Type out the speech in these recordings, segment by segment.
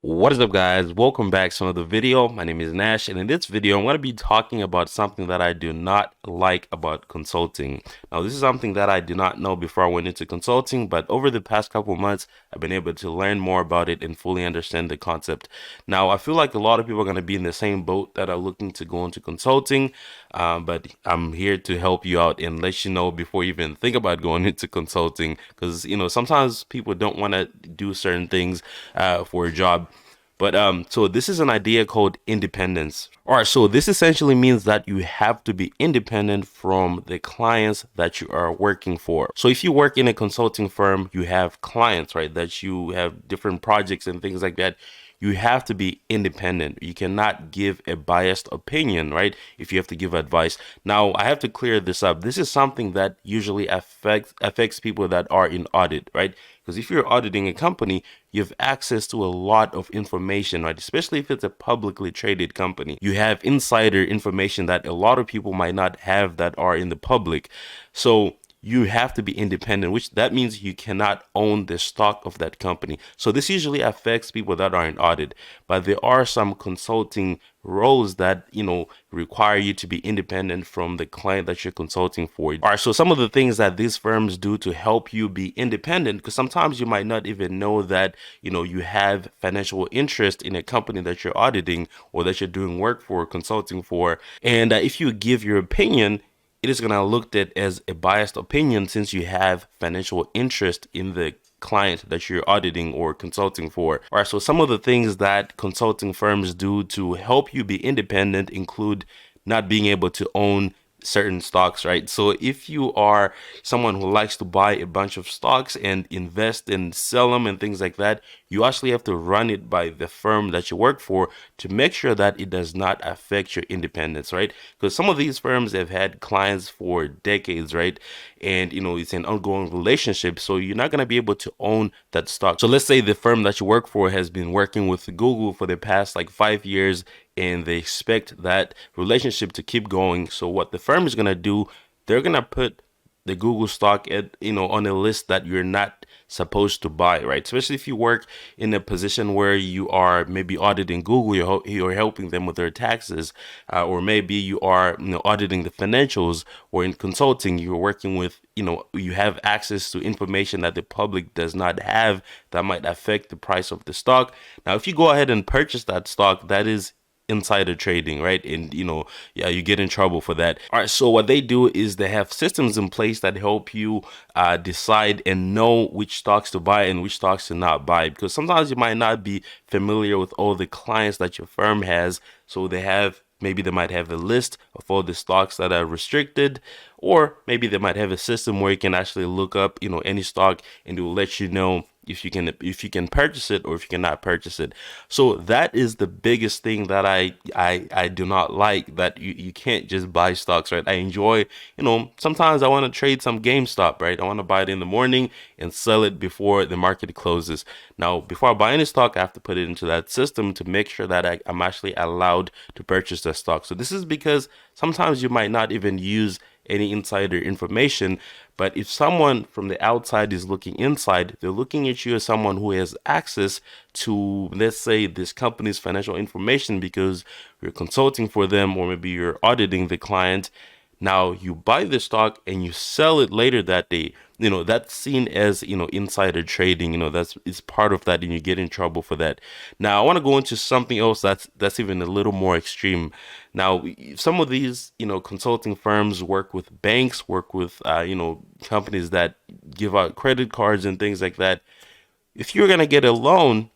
What is up, guys? Welcome back to another video. My name is Nash, and in this video I'm going to be talking about something that I do not like about consulting. Now, this is something that I did not know before I went into consulting, but over the past couple of months I've been able to learn more about it and fully understand the concept. Now, I feel like a lot of people are going to be in the same boat that are looking to go into consulting, but I'm here to help you out and let you know before you even think about going into consulting, because sometimes people don't want to do certain things for a job. So this is an idea called independence. All right, so this essentially means that you have to be independent from the clients that you are working for. So if you work in a consulting firm, you have clients, right? That you have different projects and things like that. You have to be independent. You cannot give a biased opinion, right? If you have to give advice. Now, I have to clear this up. This is something that usually affects people that are in audit, right? Because if you're auditing a company, you have access to a lot of information, right? Especially if it's a publicly traded company. You have insider information that a lot of people might not have that are in the public. So you have to be independent, which that means you cannot own the stock of that company. So this usually affects people that are in audit, but there are some consulting roles that require you to be independent from the client that you're consulting for. All right, so some of the things that these firms do to help you be independent, because sometimes you might not even know that you have financial interest in a company that you're auditing or that you're doing work for, consulting for, and if you give your opinion, it is going to looked at as a biased opinion since you have financial interest in the client that you're auditing or consulting for. All right, so some of the things that consulting firms do to help you be independent include not being able to own certain stocks, right? So if you are someone who likes to buy a bunch of stocks and invest and sell them and things like that, you actually have to run it by the firm that you work for to make sure that it does not affect your independence, right? Because some of these firms have had clients for decades, right? And it's an ongoing relationship, so you're not going to be able to own that stock. So let's say the firm that you work for has been working with Google for the past like 5 years, and they expect that relationship to keep going. So what the firm is going to do, they're going to put the Google stock at on a list that you're not supposed to buy, right? Especially if you work in a position where you are maybe auditing Google, you're helping them with their taxes, or maybe you are auditing the financials, or in consulting you're working with you have access to information that the public does not have that might affect the price of the stock. Now, if you go ahead and purchase that stock, that is insider trading, right? And yeah, you get in trouble for that. All right, so what they do is they have systems in place that help you decide and know which stocks to buy and which stocks to not buy, because sometimes you might not be familiar with all the clients that your firm has. So maybe they might have a list of all the stocks that are restricted, or maybe they might have a system where you can actually look up any stock, and it will let you know if you can purchase it or if you cannot purchase it. So that is the biggest thing that I do not like, that you can't just buy stocks, right? I enjoy, sometimes I want to trade some GameStop, right? I want to buy it in the morning and sell it before the market closes. Now, before I buy any stock, I have to put it into that system to make sure that I'm actually allowed to purchase the stock. So this is because sometimes you might not even use any insider information, but if someone from the outside is looking inside, they're looking at you as someone who has access to, let's say, this company's financial information because you're consulting for them, or maybe you're auditing the client. Now you buy the stock and you sell it later that day. That's seen as insider trading. It's part of that, and you get in trouble for that. Now I want to go into something else that's even a little more extreme. Now, some of these consulting firms work with banks, work with companies that give out credit cards and things like that. If you're gonna get a loan,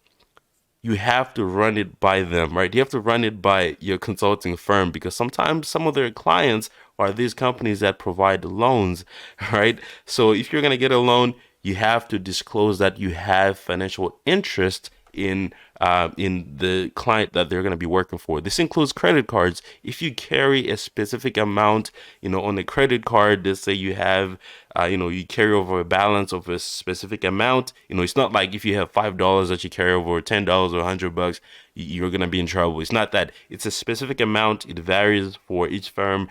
you have to run it by them, right? You have to run it by your consulting firm, because sometimes some of their clients are these companies that provide loans, right? So if you're going to get a loan, you have to disclose that you have financial interest in the client that they're going to be working for. This includes credit cards. If you carry a specific amount, on a credit card, let's say you have, you carry over a balance of a specific amount. It's not like if you have $5 that you carry over $10 or $100, you're going to be in trouble. It's not that. It's a specific amount. It varies for each firm,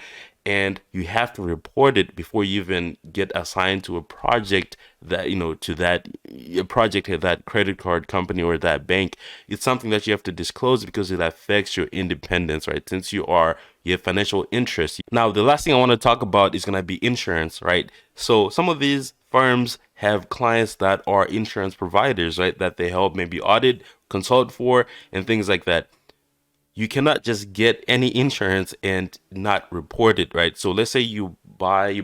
and you have to report it before you even get assigned to a project that, to that project at that credit card company or that bank, it's something that you have to disclose because it affects your independence, right? Since you have financial interest. Now, the last thing I want to talk about is going to be insurance, right? So some of these firms have clients that are insurance providers, right? That they help maybe audit, consult for, and things like that. You cannot just get any insurance and not report it, right? So let's say you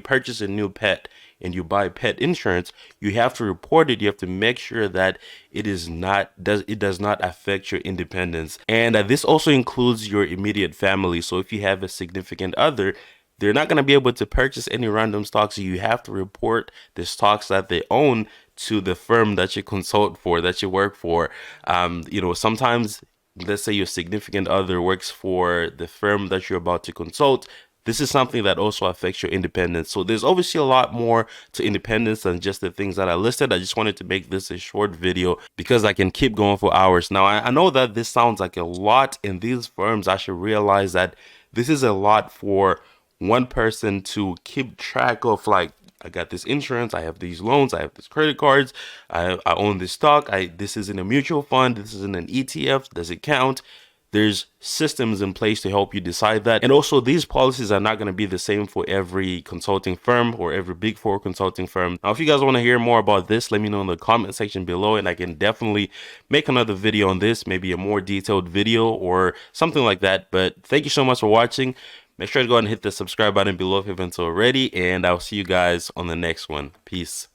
purchase a new pet and you buy pet insurance, you have to report it. You have to make sure that it does not affect your independence. And this also includes your immediate family. So if you have a significant other, they're not going to be able to purchase any random stocks. You have to report the stocks that they own to the firm that you consult for, that you work for. Sometimes, let's say your significant other works for the firm that you're about to consult. This is something that also affects your independence. So there's obviously a lot more to independence than just the things that I listed. I just wanted to make this a short video because I can keep going for hours. Now, I know that this sounds like a lot, and these firms, I should realize that this is a lot for one person to keep track of. Like, I got this insurance, I have these loans, I have these credit cards, I own this stock, this is in a mutual fund, this is in an ETF, does it count? There's systems in place to help you decide that. And also, these policies are not going to be the same for every consulting firm or every big four consulting firm. Now, if you guys want to hear more about this, let me know in the comment section below, and I can definitely make another video on this, maybe a more detailed video or something like that. But thank you so much for watching. Make sure to go ahead and hit the subscribe button below if you haven't already, and I'll see you guys on the next one. Peace.